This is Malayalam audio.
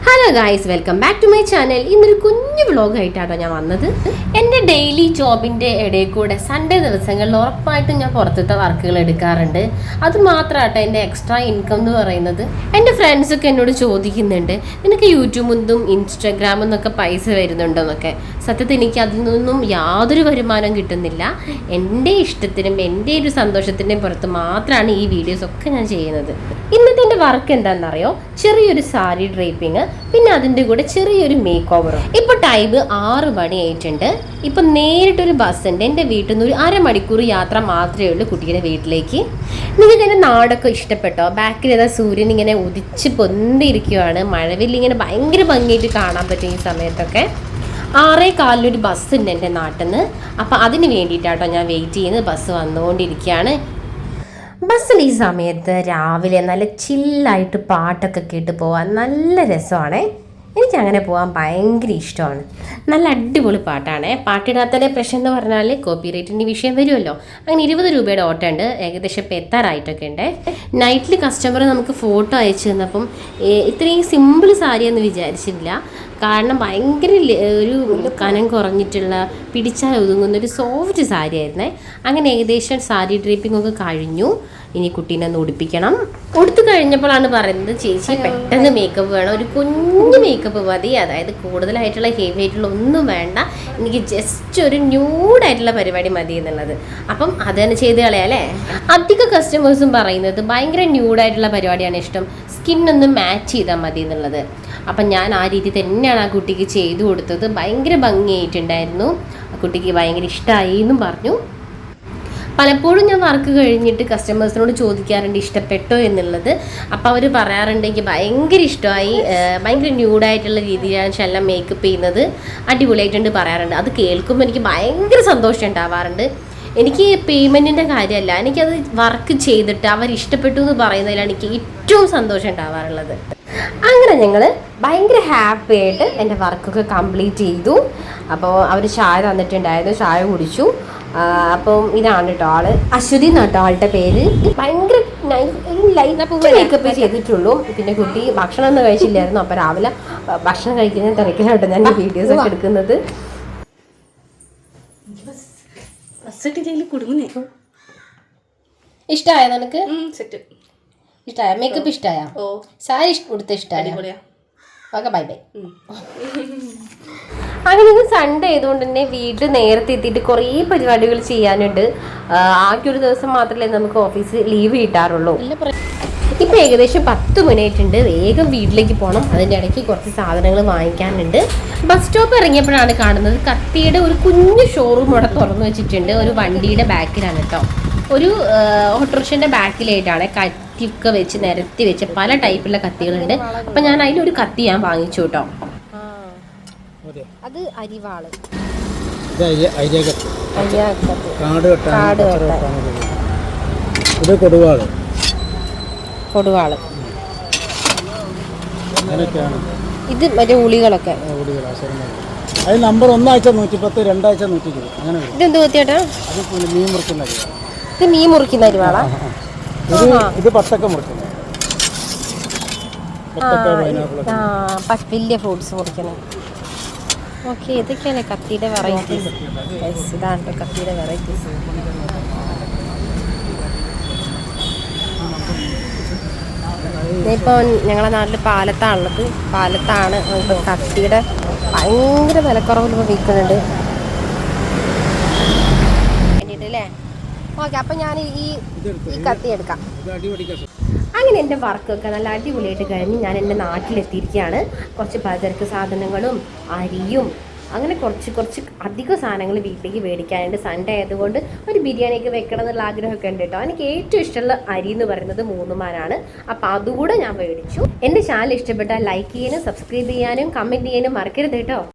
Hello guys, welcome back to my channel. ഇന്നൊരു കുഞ്ഞു വ്ളോഗായിട്ടാണോ ഞാൻ വന്നത്. എൻ്റെ ഡെയിലി ജോബിൻ്റെ ഇടയിൽ കൂടെ സൺഡേ ദിവസങ്ങളിൽ ഉറപ്പായിട്ടും ഞാൻ പുറത്തത്തെ വർക്കുകൾ എടുക്കാറുണ്ട്. അത് മാത്രമാട്ടോ എൻ്റെ എക്സ്ട്രാ ഇൻകം എന്ന് പറയുന്നത്. എൻ്റെ ഫ്രണ്ട്സൊക്കെ എന്നോട് ചോദിക്കുന്നുണ്ട്, നിനക്ക് യൂട്യൂബിൽ നിന്നും ഇൻസ്റ്റഗ്രാമിൽ നിന്നൊക്കെ പൈസ വരുന്നുണ്ടോ എന്നൊക്കെ. സത്യത്തിൽ എനിക്ക് അതിൽ നിന്നും യാതൊരു വരുമാനം കിട്ടുന്നില്ല. എൻ്റെ ഇഷ്ടത്തിനും എൻ്റെ ഒരു സന്തോഷത്തിൻ്റെയും പുറത്ത് മാത്രമാണ് ഈ വീഡിയോസൊക്കെ ഞാൻ ചെയ്യുന്നത്. ഇന്നത്തെ എൻ്റെ വർക്ക് എന്താണെന്നറിയോ? ചെറിയൊരു സാരി ഡ്രേപ്പിങ്, പിന്നെ അതിൻ്റെ കൂടെ ചെറിയൊരു മേക്ക് ഓവറും. ഇപ്പോൾ ടൈം 6 മണി ആയിട്ടുണ്ട്. ഇപ്പം നേരിട്ടൊരു ബസ് ഉണ്ട്. എൻ്റെ വീട്ടിൽ നിന്ന് ഒരു അരമണിക്കൂർ യാത്ര മാത്രമേ ഉള്ളൂ കുട്ടിയുടെ വീട്ടിലേക്ക്. നിങ്ങൾക്ക് എൻ്റെ നാടൊക്കെ ഇഷ്ടപ്പെട്ടോ? ബാക്കിൽ ഏതാ സൂര്യൻ ഇങ്ങനെ ഉദിച്ച് പൊന്തിരിക്കുകയാണ്. മഴവില്ലിങ്ങനെ ഭയങ്കര ഭംഗിയായിട്ട് കാണാൻ പറ്റും ഈ സമയത്തൊക്കെ. 6:15 ബസ് ഉണ്ട് എൻ്റെ നാട്ടിൽ നിന്ന്. അപ്പം അതിന് വേണ്ടിയിട്ടാട്ടോ ഞാൻ വെയിറ്റ് ചെയ്യുന്നത്. ബസ് വന്നുകൊണ്ടിരിക്കുകയാണ്. ബസ്സിൽ ഈ സമയത്ത് രാവിലെ നല്ല ചില്ലായിട്ട് പാട്ടൊക്കെ കേട്ട് പോകാൻ നല്ല രസമാണേ. എനിക്കങ്ങനെ പോകാൻ ഭയങ്കര ഇഷ്ടമാണ്. നല്ല അടിപൊളി പാട്ടാണ്. പാട്ടിടാത്തതിൻ്റെ പ്രശ്നം എന്ന് പറഞ്ഞാൽ കോപ്പിറൈറ്റിൻ്റെ വിഷയം വരുമല്ലോ. അങ്ങനെ 20 രൂപയുടെ ഓട്ടോ ഉണ്ട്. ഏകദേശം ഇപ്പോൾ എത്താറായിട്ടൊക്കെ ഉണ്ട്. നൈറ്റിൽ കസ്റ്റമർ നമുക്ക് ഫോട്ടോ അയച്ചു തന്നപ്പം ഇത്രയും സിമ്പിൾ സാരിയെന്ന് വിചാരിച്ചില്ല. കാരണം ഭയങ്കര ഒരു കനം കുറഞ്ഞിട്ടുള്ള പിടിച്ചാൽ ഒതുങ്ങുന്നൊരു സോഫ്റ്റ് സാരി ആയിരുന്നേ. അങ്ങനെ ഏകദേശം സാരി ഡ്രേപ്പിംഗ് ഒക്കെ കഴിഞ്ഞു. ഇനി കുട്ടീനെ ഒന്ന് ഉടുപ്പിക്കണം. ഉടുത്തു കഴിഞ്ഞപ്പോഴാണ് പറയുന്നത്, ചേച്ചി പെട്ടെന്ന് മേക്കപ്പ് വേണം, ഒരു കുഞ്ഞു മേക്കപ്പ് മതി, അതായത് കൂടുതലായിട്ടുള്ള ഹെവി ആയിട്ടുള്ള ഒന്നും വേണ്ട, എനിക്ക് ജസ്റ്റ് ഒരു ന്യൂഡായിട്ടുള്ള പരിപാടി മതി എന്നുള്ളത്. അപ്പം അത് തന്നെ ചെയ്ത് കളയാല്ലേ. അധിക കസ്റ്റമേഴ്സും പറയുന്നത് ഭയങ്കര ന്യൂഡായിട്ടുള്ള പരിപാടിയാണ് ഇഷ്ടം, സ്കിന്നൊന്ന് മാച്ച് ചെയ്താൽ മതി എന്നുള്ളത്. അപ്പം ഞാൻ ആ രീതി തന്നെയാണ് ആ കുട്ടിക്ക് ചെയ്തു കൊടുത്തത്. ഭയങ്കര ഭംഗിയായിട്ടുണ്ടായിരുന്നു. ആ കുട്ടിക്ക് ഭയങ്കര ഇഷ്ടമായി എന്നും പറഞ്ഞു. പലപ്പോഴും ഞാൻ വർക്ക് കഴിഞ്ഞിട്ട് കസ്റ്റമേഴ്സിനോട് ചോദിക്കാറുണ്ട് ഇഷ്ടപ്പെട്ടോ എന്നുള്ളത്. അപ്പോൾ അവർ പറയാറുണ്ട് എനിക്ക് ഭയങ്കര ഇഷ്ടമായി, ഭയങ്കര ന്യൂഡായിട്ടുള്ള രീതിയിലാണ് ശെല്ലാം മേക്കപ്പ് ചെയ്യുന്നത്, അടിപൊളിയായിട്ടുണ്ട് പറയാറുണ്ട്. അത് കേൾക്കുമ്പോൾ എനിക്ക് ഭയങ്കര സന്തോഷം ഉണ്ടാവാറുണ്ട്. എനിക്ക് പേയ്മെൻറ്റിൻ്റെ കാര്യമല്ല, എനിക്കത് വർക്ക് ചെയ്തിട്ട് അവർ ഇഷ്ടപ്പെട്ടു എന്ന് പറയുന്നതിലാണ് എനിക്ക് ഏറ്റവും സന്തോഷം ഉണ്ടാവാറുള്ളത്. അങ്ങനെ ഞങ്ങൾ ഭയങ്കര ഹാപ്പി ആയിട്ട് എൻ്റെ വർക്കൊക്കെ കംപ്ലീറ്റ് ചെയ്തു. അപ്പോൾ അവർ ചായ തന്നിട്ടുണ്ടായിരുന്നു, ചായ കുടിച്ചു. അപ്പം ഇതാണ് കേട്ടോ ആള്, അശ്വതി എന്നാട്ടോ ആളുടെ പേര്. ഭയങ്കര ലൈറ്റ് മേക്കപ്പ് ചെയ്തിട്ടുള്ളൂ. പിന്നെ കുട്ടി ഭക്ഷണം ഒന്നും കഴിച്ചില്ലായിരുന്നു. അപ്പോൾ രാവിലെ ഭക്ഷണം കഴിക്കുന്ന തിരക്കിലാട്ടോ ഞാൻ ഈ വീഡിയോസ് ഒക്കെ എടുക്കുന്നത്. ഇഷ്ടമായോ നിനക്ക്? ഇഷ്ടമായ മേക്കപ്പ്? ഇഷ്ടമായ സാരി കൊടുത്ത? ഇഷ്ടമായ? Okay, bye bye. അങ്ങനെ ഇത് സൺഡേ ആയതുകൊണ്ട് തന്നെ വീട്ടിൽ നേരത്തെ എത്തിയിട്ട് കുറേ പരിപാടികൾ ചെയ്യാനുണ്ട്. ആകെ ഒരു ദിവസം മാത്രമല്ലേ നമുക്ക് ഓഫീസ് ലീവ് കിട്ടാറുള്ളൂ. ഇപ്പം ഏകദേശം 10 മണിയായിട്ടുണ്ട്. വേഗം വീട്ടിലേക്ക് പോകണം. അതിൻ്റെ ഇടയ്ക്ക് കുറച്ച് സാധനങ്ങൾ വാങ്ങിക്കാനുണ്ട്. ബസ് സ്റ്റോപ്പ് ഇറങ്ങിയപ്പോഴാണ് കാണുന്നത് കത്തിയുടെ ഒരു കുഞ്ഞു ഷോറൂം ഇവിടെ തുറന്നു വെച്ചിട്ടുണ്ട്. ഒരു വണ്ടിയുടെ ബാക്കിലാണ് കേട്ടോ, ഒരു ഓട്ടോറിക്ഷൻ്റെ ബാക്കിലായിട്ടാണ് കത്തിയൊക്കെ വെച്ച് നിരത്തി വെച്ച് പല ടൈപ്പിലുള്ള കത്തികളുണ്ട്. അപ്പം ഞാൻ അതിലൊരു കത്തി ഞാൻ വാങ്ങിച്ചു കേട്ടോ. അത് അരിവാള്, കൊടുവാള്, ഇത് മറ്റേ ഉളികളൊക്കെ. നമ്പർ 1 ആഴ്ച 110, 2 ആഴ്ച 120. അങ്ങനെ ഇതെന്ത് കത്തിയാട്ടാ? മീൻ മുറിക്കുന്ന അരിവാള. ഇത് മീൻ മുറിക്കുന്ന അരിവാളാ. ഇത് പത്തക്ക മുറിക്കുന്നത്, വലിയ ഫ്രൂട്ട്സ് മുറിക്കുന്നത്. ഓക്കെ, ഇതൊക്കെയാണ് കത്തിയുടെ വെറൈറ്റീസ്. ഇതാണ് കത്തിയുടെ വെറൈറ്റീസ്. ഇപ്പോൾ ഞങ്ങളുടെ നാട്ടിൽ പാലത്താണുള്ളത്. പാലത്താണ് കത്തിയുടെ ഭയങ്കര വിലക്കുറവിൽ ഇപ്പോൾ വിൽക്കുന്നുണ്ട് വേണ്ടിയിട്ടല്ലേ. ഓക്കെ, അപ്പം ഞാൻ ഈ കത്തി എടുക്കാം. അങ്ങനെ എൻ്റെ വർക്കൊക്കെ നല്ല അടിപൊളിയായിട്ട് കഴിഞ്ഞ് ഞാൻ എൻ്റെ നാട്ടിലെത്തിയിരിക്കുകയാണ്. കുറച്ച് പലചരക്ക് സാധനങ്ങളും അരിയും അങ്ങനെ കുറച്ച് അധികം സാധനങ്ങൾ വീട്ടിലേക്ക് മേടിക്കാനുണ്ട്. സൺഡേ ആയതുകൊണ്ട് ഒരു ബിരിയാണിയൊക്കെ വെക്കണം എന്നുള്ള ആഗ്രഹമൊക്കെ ഉണ്ട് കേട്ടോ. എനിക്ക് ഏറ്റവും ഇഷ്ടമുള്ള അരി എന്ന് പറയുന്നത് 3 മാനാണ്. അപ്പോൾ അതുകൂടെ ഞാൻ മേടിച്ചു. എൻ്റെ ചാനൽ ഇഷ്ടപ്പെട്ടാൽ ലൈക്ക് ചെയ്യാനും സബ്സ്ക്രൈബ് ചെയ്യാനും കമൻറ്റ് ചെയ്യാനും മറക്കരുത് കേട്ടോ.